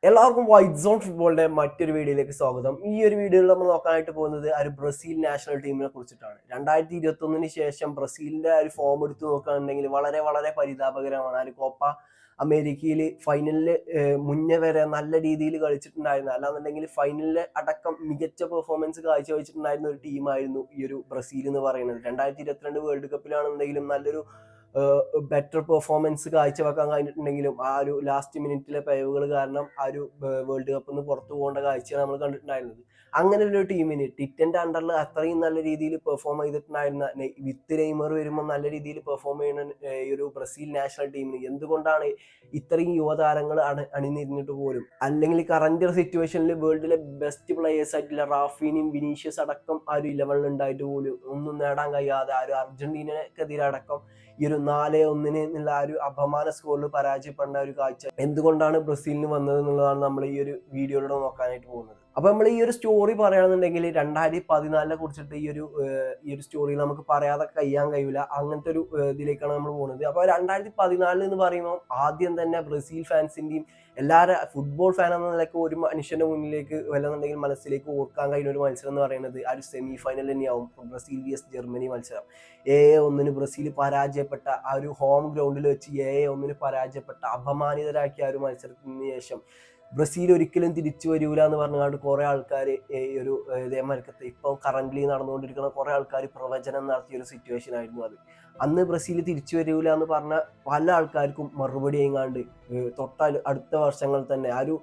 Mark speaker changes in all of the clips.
Speaker 1: എല്ലാവർക്കും white zone ഫുട്ബോളിന്റെ മറ്റൊരു വീഡിയോയിലേക്ക് സ്വാഗതം. ഈ ഒരു വീഡിയോയിൽ നമ്മൾ നോക്കാനായിട്ട് പോകുന്നത് ഒരു ബ്രസീൽ നാഷണൽ ടീമിനെ കുറിച്ചിട്ടാണ്. 2021 ശേഷം ബ്രസീലിന്റെ ഒരു ഫോം എടുത്ത് നോക്കുകയാണെന്നുണ്ടെങ്കിൽ വളരെ വളരെ പരിതാപകരമാണ്. ആ ഒരു കോപ്പ അമേരിക്കയിൽ ഫൈനലിൽ മുന്നേ വരെ നല്ല രീതിയിൽ കളിച്ചിട്ടുണ്ടായിരുന്നു. അല്ലാന്നുണ്ടെങ്കിൽ ഫൈനലിൽ അടക്കം മികച്ച പെർഫോമൻസ് കാഴ്ചവെച്ചിട്ടുണ്ടായിരുന്ന ഒരു ടീമായിരുന്നു ഈ ഒരു ബ്രസീൽ എന്ന് പറയുന്നത്. 2022 വേൾഡ് കപ്പിലാണെന്നുണ്ടെങ്കിലും നല്ലൊരു ബെറ്റർ പെർഫോമൻസ് കാഴ്ചവെക്കാൻ കഴിഞ്ഞിട്ടുണ്ടെങ്കിലും ആ ഒരു ലാസ്റ്റ് മിനിറ്റിലെ പിഴവുകൾ കാരണം ആ ഒരു വേൾഡ് കപ്പിൽ നിന്ന് പുറത്തു പോകേണ്ട കാഴ്ചയാണ് നമ്മൾ കണ്ടിട്ടുണ്ടായിരുന്നത്. അങ്ങനെ ഒരു ടീമിന് ടിറ്റന്റെ അണ്ടറിൽ അത്രയും നല്ല രീതിയിൽ പെർഫോം ചെയ്തിട്ടുണ്ടായിരുന്ന വിത്ത് നെയ്മർ വരുമ്പോൾ നല്ല രീതിയിൽ പെർഫോം ചെയ്യുന്ന ഈ ഒരു ബ്രസീൽ നാഷണൽ ടീമിന് എന്തുകൊണ്ടാണ് ഇത്രയും യുവതാരങ്ങൾ അണിനിരുന്നിട്ട് പോലും, അല്ലെങ്കിൽ കറന്റ് സിറ്റുവേഷനിൽ വേൾഡിലെ ബെസ്റ്റ് പ്ലേയേഴ്സ് ആയിട്ടുള്ള റാഫീനിയും വിനീഷ്യസ് അടക്കം ആ ഒരു 11 ഉണ്ടായിട്ട് പോലും ഒന്നും നേടാൻ കഴിയാതെ ആ ഒരു അർജന്റീനക്കെതിരെ അടക്കം ഈ ഒരു 4-1 എന്നുള്ള ആ ഒരു അപമാന സ്കോറിൽ പരാജയപ്പെടുന്ന ഒരു കാഴ്ച എന്തുകൊണ്ടാണ് ബ്രസീലിന് വന്നത് എന്നുള്ളതാണ് നമ്മൾ ഈ ഒരു വീഡിയോയിലൂടെ നോക്കാനായിട്ട് പോകുന്നത്. അപ്പൊ നമ്മൾ ഈ ഒരു സ്റ്റോറി പറയുകയാണെന്നുണ്ടെങ്കിൽ 2014 കുറിച്ചിട്ട് ഈ ഒരു സ്റ്റോറി നമുക്ക് പറയാതെ കഴിയാൻ കഴിയില്ല. അങ്ങനത്തെ ഒരു ഇതിലേക്കാണ് നമ്മൾ പോകുന്നത്. അപ്പൊ 2014 എന്ന് പറയുമ്പോൾ ആദ്യം തന്നെ ബ്രസീൽ ഫാൻസിന്റെയും എല്ലാവരും ഫുട്ബോൾ ഫാൻ എന്ന നിലയ്ക്ക് ഒരു മനുഷ്യന്റെ മുന്നിലേക്ക് വല്ലെന്നുണ്ടെങ്കിൽ മനസ്സിലേക്ക് ഓർക്കാൻ കഴിയുന്ന ഒരു മത്സരം എന്ന് പറയുന്നത് ആ ഒരു സെമി ഫൈനൽ തന്നെയാവും. ബ്രസീൽ vs ജർമ്മനി മത്സരം. 1 ബ്രസീൽ പരാജയപ്പെട്ട ആ ഒരു ഹോം ഗ്രൗണ്ടിൽ വെച്ച് 1 പരാജയപ്പെട്ട അപമാനിതരാക്കിയ ആ ഒരു മത്സരത്തിന് ശേഷം ബ്രസീൽ ഒരിക്കലും തിരിച്ചു വരൂല എന്ന് പറഞ്ഞുകൊണ്ട് കുറെ ആൾക്കാർ ഈ ഒരു ഇതേമാർക്കത്ത് ഇപ്പോൾ കറന്റ്ലി നടന്നുകൊണ്ടിരിക്കുന്ന കുറെ ആൾക്കാർ പ്രവചനം നടത്തിയ ഒരു സിറ്റുവേഷൻ ആയിരുന്നു അത്. അന്ന് ബ്രസീൽ തിരിച്ചു വരൂല എന്ന് പറഞ്ഞ പല ആൾക്കാർക്കും മറുപടി എങ്ങാണ്ട് അടുത്ത വർഷങ്ങളിൽ തന്നെ ആ ഒരു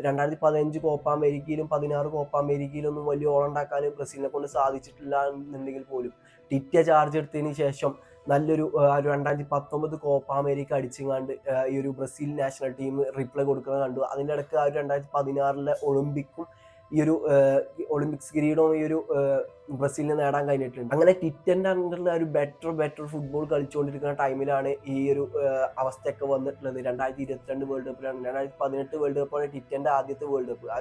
Speaker 1: 2015 കോപ്പ അമേരിക്കയിലും 16 കോപ്പ അമേരിക്കയിലും ഒന്നും വലിയ ഓളുണ്ടാക്കാനും ബ്രസീലിനെ കൊണ്ട് സാധിച്ചിട്ടില്ല എന്നുണ്ടെങ്കിൽ പോലും ടിറ്റ ചാർജ് എടുത്തതിന് ശേഷം നല്ലൊരു 2019 കോപ്പ അമേരിക്ക അടിച്ചെങ്ങാണ്ട് ഈ ഒരു ബ്രസീൽ നാഷണൽ ടീം റിപ്ലൈ കൊടുക്കുന്നത് കണ്ടു. അതിൻ്റെ ഇടയ്ക്ക് ആ ഒരു 2016 ഒളിമ്പിക്കും ഈ ഒരു ഒളിമ്പിക്സ് കിരീടവും ഈ ഒരു ബ്രസീലിന് നേടാൻ കഴിഞ്ഞിട്ടുണ്ട്. അങ്ങനെ ടിറ്റന്റെ അണ്ടറിൽ ഒരു ബെറ്റർ ഫുട്ബോൾ കളിച്ചുകൊണ്ടിരിക്കുന്ന ടൈമിലാണ് ഈ ഒരു അവസ്ഥയൊക്കെ വന്നിട്ടുള്ളത്. 2022 വേൾഡ് കപ്പിലാണ്. 2018 വേൾഡ് കപ്പാണ് ടിറ്റന്റെ ആദ്യത്തെ വേൾഡ് കപ്പ്. ആ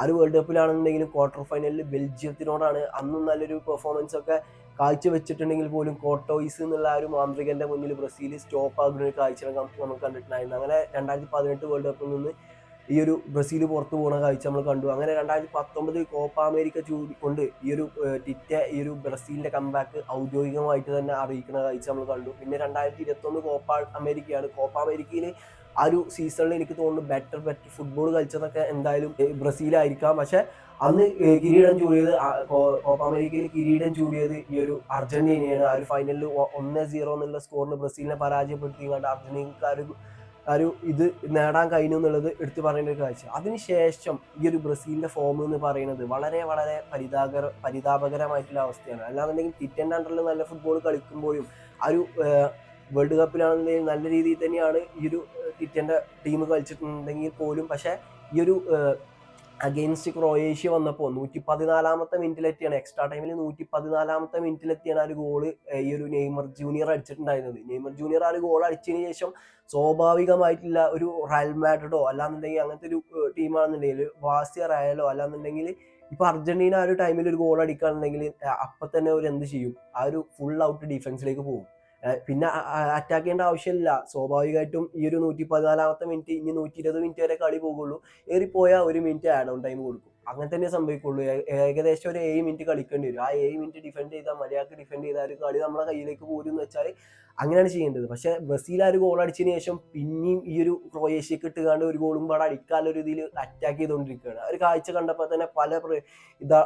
Speaker 1: ഒരു വേൾഡ് കപ്പിലാണെന്നുണ്ടെങ്കിലും ക്വാർട്ടർ ഫൈനലിൽ ബെൽജിയത്തിനോടാണ് അന്നും നല്ലൊരു പെർഫോമൻസ് ഒക്കെ കാഴ്ചവെച്ചിട്ടുണ്ടെങ്കിൽ പോലും കോർട്ടോയിസ് എന്നുള്ള ആ ഒരു മാന്ത്രികന്റെ മുന്നിൽ ബ്രസീൽ സ്റ്റോപ്പ് ആകുന്ന ഒരു കാഴ്ച നമുക്ക് കണ്ടിട്ടുണ്ടായിരുന്നു. അങ്ങനെ 2018 വേൾഡ് കപ്പിൽ നിന്ന് ഈ ഒരു ബ്രസീൽ പുറത്തു പോകുന്ന കാഴ്ച നമ്മൾ കണ്ടു. അങ്ങനെ 2019 കോപ്പ അമേരിക്ക ചൂടിക്കൊണ്ട് ഈ ഒരു ടിറ്റ ഈ ഒരു ബ്രസീലിന്റെ കംബാക്ക് ഔദ്യോഗികമായിട്ട് തന്നെ അറിയിക്കുന്ന കാഴ്ച നമ്മൾ കണ്ടു. പിന്നെ 2021 കോപ്പ അമേരിക്കയാണ്. കോപ്പ അമേരിക്കയിൽ ആ ഒരു സീസണിൽ എനിക്ക് തോന്നുന്നു ബെറ്റർ ഫുട്ബോൾ കളിച്ചതൊക്കെ എന്തായാലും ബ്രസീലായിരിക്കാം. പക്ഷെ അന്ന് കിരീടം ചൂടിയത് കോപ്പ അമേരിക്കയിൽ കിരീടം ചൂടിയത് ഈ ഒരു അർജന്റീനയാണ്. ആ ഒരു ഫൈനലിൽ 1-0 എന്നുള്ള സ്കോറിന് ബ്രസീലിനെ പരാജയപ്പെടുത്തിക്കൊണ്ട് അർജന്റീനക്കാർ ഒരു ഇത് നേടാൻ കഴിഞ്ഞു എന്നുള്ളത് എടുത്തു പറയേണ്ട ഒരു കാഴ്ച. അതിനുശേഷം ഈ ഒരു ബ്രസീലിന്റെ ഫോം എന്ന് പറയുന്നത് വളരെ വളരെ പരിതാപകരമായിട്ടുള്ള അവസ്ഥയാണ്. അല്ലാന്നുണ്ടെങ്കിൽ ടിറ്റന്റെ അണ്ടറിൽ നല്ല ഫുട്ബോൾ കളിക്കുമ്പോഴും ആ ഒരു വേൾഡ് കപ്പിലാണെന്നുണ്ടെങ്കിൽ നല്ല രീതിയിൽ തന്നെയാണ് ഈ ഒരു ടിറ്റന്റെ ടീം കളിച്ചിട്ടുണ്ടെങ്കിൽ പോലും, പക്ഷെ ഈ ഒരു അഗെയിൻസ്റ്റ് ക്രൊയേഷ്യ വന്നപ്പോൾ 114 മിനിറ്റിലെത്തിയാണ്, എക്സ്ട്രാ ടൈമിൽ 114 മിനിറ്റിലെത്തിയാണ് ആ ഒരു ഗോള് ഈ ഒരു നെയ്മർ ജൂനിയർ അടിച്ചിട്ടുണ്ടായിരുന്നത്. നെയ്മർ ജൂനിയർ ആ ഒരു ഗോൾ അടിച്ചതിന് ശേഷം സ്വാഭാവികമായിട്ടുള്ള ഒരു റയൽ മാഡ്രിഡോ അല്ലാന്നുണ്ടെങ്കിൽ അങ്ങനത്തെ ഒരു ടീമാണെന്നുണ്ടെങ്കിൽ വാസിയ റയലോ അല്ലാന്നുണ്ടെങ്കിൽ ഇപ്പൊ അർജന്റീന ആ ഒരു ടൈമിൽ ഒരു ഗോൾ അടിക്കുകയാണെന്നുണ്ടെങ്കിൽ അപ്പൊ തന്നെ അവർ എന്ത് ചെയ്യും? ആ ഒരു ഫുൾ ഔട്ട് ഡിഫൻസിലേക്ക് പോകും. പിന്നെ അറ്റാക്ക് ചെയ്യേണ്ട ആവശ്യമില്ല. സ്വാഭാവികമായിട്ടും ഈ ഒരു 114 മിനിറ്റ് ഇനി 120 മിനിറ്റ് വരെ കളി പോകുള്ളൂ. ഏറിപ്പോയാൽ 1 മിനിറ്റ് ആഡ് ഓൺ ടൈം കൊടുക്കും. അങ്ങനെ തന്നെ സംഭവിക്കുള്ളൂ. ഏകദേശം ഒരു 7 മിനിറ്റ് കളിക്കേണ്ടി വരും. ആ 7 മിനിറ്റ് ഡിഫെൻഡ് ചെയ്താൽ മര്യാദക്ക് ഡിഫെൻഡ് ചെയ്താൽ ഒരു കളി നമ്മളെ കയ്യിലേക്ക് പോരും എന്ന് വെച്ചാൽ അങ്ങനെയാണ് ചെയ്യേണ്ടത്. പക്ഷെ ബ്രസീൽ ആ ഒരു ഗോൾ അടിച്ചതിന് ശേഷം പിന്നെയും ഈ ഒരു ക്രൊയേഷ്യക്ക് ഇട്ടുകാണ്ട് ഒരു ഗോളും പാടെ അടിക്കാനുള്ള ഒരു ഇതിൽ അറ്റാക്ക് ചെയ്തുകൊണ്ടിരിക്കുകയാണ്. ആ ഒരു കാഴ്ച കണ്ടപ്പോൾ തന്നെ പല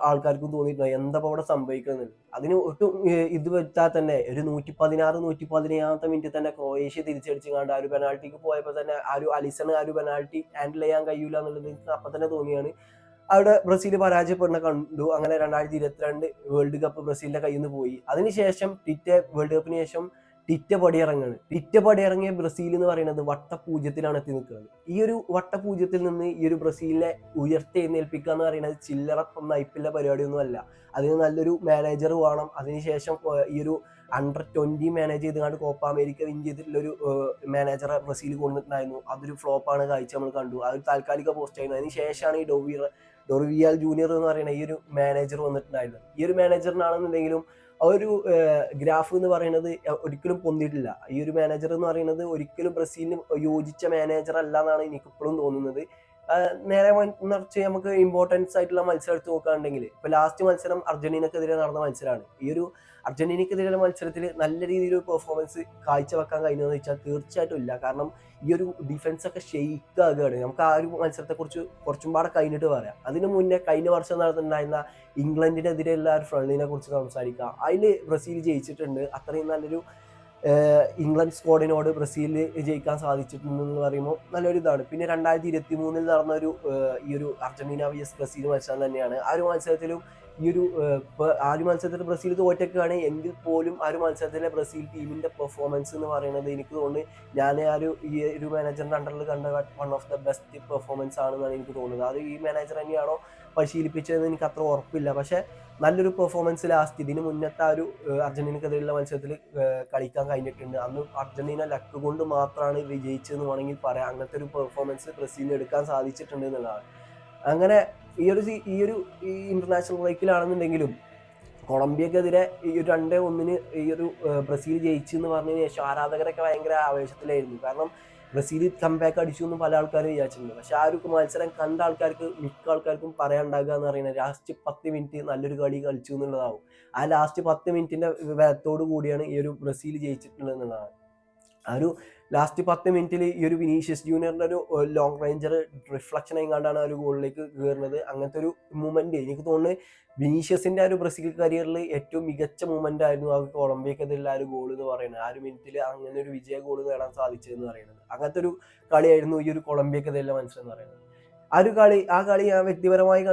Speaker 1: ആൾക്കാർക്കും തോന്നിയിട്ടുണ്ട് എന്താ അവിടെ സംഭവിക്കുന്നത്. അതിന് ഒട്ടും ഇത് വെച്ചാൽ തന്നെ ഒരു 116-117 മിനിറ്റ് തന്നെ ക്രൊയേഷ്യ തിരിച്ചടിച്ചുകൊണ്ട് ആ ഒരു പെനാൾട്ടിക്ക് പോയപ്പോൾ തന്നെ ആ ഒരു അലിസണ് ആ ഒരു പെനാൾട്ടി ഹാൻഡിൽ ചെയ്യാൻ കഴിയൂല എന്നുള്ളത് എനിക്ക് അപ്പം തന്നെ തോന്നിയാണ്. അവിടെ ബ്രസീൽ പരാജയപ്പെടുന്ന കണ്ടു. അങ്ങനെ 2022 വേൾഡ് കപ്പ് ബ്രസീലിന്റെ കയ്യിൽ നിന്ന് പോയി. അതിനുശേഷം വേൾഡ് കപ്പിന് ശേഷം ടിറ്റ പടിയിറങ്ങിയ ബ്രസീൽ എന്ന് പറയുന്നത് വട്ടപൂജ്യത്തിലാണ് എത്തി നിൽക്കുന്നത്. ഈ ഒരു വട്ടപൂജ്യത്തിൽ നിന്ന് ഈ ഒരു ബ്രസീലിനെ ഉയർത്തെഴുന്നേൽപ്പിക്കുക എന്ന് പറയുന്നത് ചില്ലറ നയിപ്പില്ല പരിപാടിയൊന്നും അല്ല. അതിന് നല്ലൊരു മാനേജർ വേണം. അതിനുശേഷം ഈ ഒരു അണ്ടർ-20 മാനേജ് ചെയ്തുകൊണ്ട് കോപ്പ അമേരിക്ക വിൻ ചെയ്തിട്ടുള്ള ഒരു മാനേജറെ ബ്രസീൽ കൊണ്ടുവന്നിട്ടുണ്ടായിരുന്നു. അതൊരു ഫ്ലോപ്പാണ് കാഴ്ച നമ്മൾ കണ്ടു. അതൊരു താൽക്കാലിക പോസ്റ്റ് ആയിരുന്നു. അതിന് ശേഷമാണ് ഈ ഡൊറിവിയാൽ ജൂനിയർ എന്ന് പറയുന്ന ഈ ഒരു മാനേജർ വന്നിട്ടുണ്ടായിരുന്നത്. ഈ ഒരു മാനേജറിനാണെന്നുണ്ടെങ്കിലും ആ ഒരു ഗ്രാഫ് എന്ന് പറയുന്നത് ഒരിക്കലും പൊന്തിയിട്ടില്ല. ഈ ഒരു മാനേജർ എന്ന് പറയുന്നത് ഒരിക്കലും ബ്രസീലിന് യോജിച്ച മാനേജർ അല്ല എന്നാണ് എനിക്കിപ്പോഴും തോന്നുന്നത്. നേരെ മറിച്ച് നമുക്ക് ഇമ്പോർട്ടൻസ് ആയിട്ടുള്ള മത്സരം എടുത്ത് നോക്കുകയാണെങ്കിൽ ഇപ്പൊ ലാസ്റ്റ് മത്സരം അർജന്റീനക്കെതിരെ നടന്ന മത്സരമാണ്. ഈ ഒരു അർജന്റീനക്കെതിരെയുള്ള മത്സരത്തിൽ നല്ല രീതിയിൽ ഒരു പെർഫോമൻസ് കാഴ്ചവെക്കാൻ കഴിഞ്ഞതെന്ന് വെച്ചാൽ തീർച്ചയായിട്ടും ഇല്ല. കാരണം ഈ ഒരു ഡിഫൻസ് ഒക്കെ ഷെയ്ക്ക് ആകുകയാണ്. നമുക്ക് ആ ഒരു മത്സരത്തെ കുറിച്ച് കുറച്ചും പാടെ കഴിഞ്ഞിട്ട് പറയാം. അതിനു മുന്നേ കഴിഞ്ഞ വർഷം നടന്നിട്ടുണ്ടായിരുന്ന ഇംഗ്ലണ്ടിനെതിരെയുള്ള ഒരു ഫ്രണ്ട്ലിനെ കുറിച്ച് സംസാരിക്കാം. അതിൽ ബ്രസീൽ ജയിച്ചിട്ടുണ്ട്. അത്രയും നല്ലൊരു ഇംഗ്ലണ്ട് സ്ക്വാഡിനോട് ബ്രസീൽ ജയിക്കാൻ സാധിച്ചിട്ടുണ്ടെന്ന് പറയുമ്പോൾ നല്ലൊരു ഇതാണ്. പിന്നെ 2023 നടന്ന ഈ ഒരു അർജന്റീന vs ബ്രസീൽ മത്സരം തന്നെയാണ്. ആ ഒരു മത്സരത്തിലും ആ ഒരു മത്സരത്തിൽ ബ്രസീൽ തോറ്റൊക്കെയാണ് എങ്കിൽ പോലും ആ ഒരു മത്സരത്തിലെ ബ്രസീൽ ടീമിന്റെ പെർഫോമൻസ് എന്ന് പറയുന്നത് എനിക്ക് തോന്നുന്നു ഞാൻ ഈ ഒരു മാനേജറിന്റെ അണ്ടറിൽ കണ്ട one of the best performance ആണെന്നാണ് എനിക്ക് തോന്നുന്നത്. അത് ഈ മാനേജർ തന്നെയാണോ പരിശീലിപ്പിച്ചതെന്ന് എനിക്ക് അത്ര ഉറപ്പില്ല. പക്ഷെ നല്ലൊരു പെർഫോമൻസ് ലാസ്റ്റ് ഇതിന് മുന്നത്തെ ആ ഒരു അർജന്റീനക്കെതിരെയുള്ള മത്സരത്തിൽ കളിക്കാൻ കഴിഞ്ഞിട്ടുണ്ട്. അന്ന് അർജന്റീന ലക്ക് കൊണ്ട് മാത്രമാണ് വിജയിച്ചതെന്ന് വേണമെങ്കിൽ പറയാം. അങ്ങനത്തെ ഒരു പെർഫോമൻസ് ബ്രസീലിന് എടുക്കാൻ സാധിച്ചിട്ടുണ്ട് എന്നുള്ളതാണ്. അങ്ങനെ ഈ ഇന്റർനാഷണൽ ബ്രേക്കിലാണെന്നുണ്ടെങ്കിലും കൊളംബിയക്കെതിരെ ഈ ഒരു 2-1 ഈ ഒരു ബ്രസീൽ ജയിച്ചു എന്ന് പറഞ്ഞതിന് ശേഷം ആരാധകരൊക്കെ ഭയങ്കര ആവേശത്തിലായിരുന്നു. കാരണം ബ്രസീൽ കംബാക്ക് അടിച്ചു എന്ന് പല ആൾക്കാരും വിചാരിച്ചിട്ടുണ്ട്. പക്ഷെ ആ ഒരു മത്സരം കണ്ട ആൾക്കാർക്ക് മിക്ക ആൾക്കാർക്കും പറയാനുണ്ടാകുക എന്ന് പറയുന്നത് ലാസ്റ്റ് 10 മിനിറ്റ് നല്ലൊരു കളി കളിച്ചു എന്നുള്ളതാവും. ആ ലാസ്റ്റ് 10 മിനിറ്റിന്റെ വേഗത്തോടു കൂടിയാണ് ഈ ഒരു ബ്രസീൽ ജയിച്ചിട്ടുള്ളത് എന്നുള്ളതാണ്. ആ ഒരു ലാസ്റ്റ് 10 മിനിറ്റിൽ ഈ ഒരു വിനീഷ്യസ് ജൂനിയറിന്റെ ഒരു ലോങ് റേഞ്ചർ റിഫ്ലക്ഷൻ ആയിക്കൊണ്ടാണ് ആ ഒരു ഗോളിലേക്ക് കയറുന്നത്. അങ്ങനത്തെ ഒരു മൂവ്മെന്റ് എനിക്ക് തോന്നുന്നു വിനീഷ്യസിന്റെ ആ ഒരു ബ്രസീൽ കരിയറിൽ ഏറ്റവും മികച്ച മൂവ്മെന്റ് ആയിരുന്നു ആ കൊളംബിയക്കെതിരെ ആ ഒരു ഗോൾ എന്ന് പറയുന്നത്. ആ ഒരു മിനിറ്റിൽ അങ്ങനെ ഒരു വിജയ ഗോൾ നേടാൻ സാധിച്ചതെന്ന് പറയുന്നത്. അങ്ങനത്തെ ഒരു കളിയായിരുന്നു ഈ ഒരു കൊളംബിയക്കെതിരെ മത്സരം എന്ന് പറയുന്നത്. ആ കളി ഞാൻ വ്യക്തിപരമായി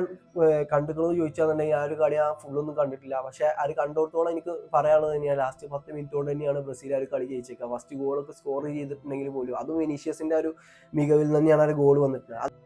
Speaker 1: കണ്ടിട്ടുള്ളത് ചോദിച്ചാന്നുണ്ടെങ്കിൽ ആ ഒരു കളി ഞാൻ ഫുള്ളൊന്നും കണ്ടിട്ടില്ല. പക്ഷെ അത് കണ്ടോടത്തോളം എനിക്ക് പറയാനുള്ളത് തന്നെയാണ് ലാസ്റ്റ് 10 മിനിറ്റ് കൊണ്ട് തന്നെയാണ് ബ്രസീൽ ആ ഒരു കളി ജയിച്ചേക്കുക. ഫസ്റ്റ് ഗോളൊക്കെ സ്കോർ ചെയ്തിട്ടുണ്ടെങ്കിൽ പോലും അതും വിനീഷ്യസിന്റെ ഒരു മികവിൽ തന്നെയാണ് ആ ഒരു ഗോൾ വന്നിട്ടുള്ളത്.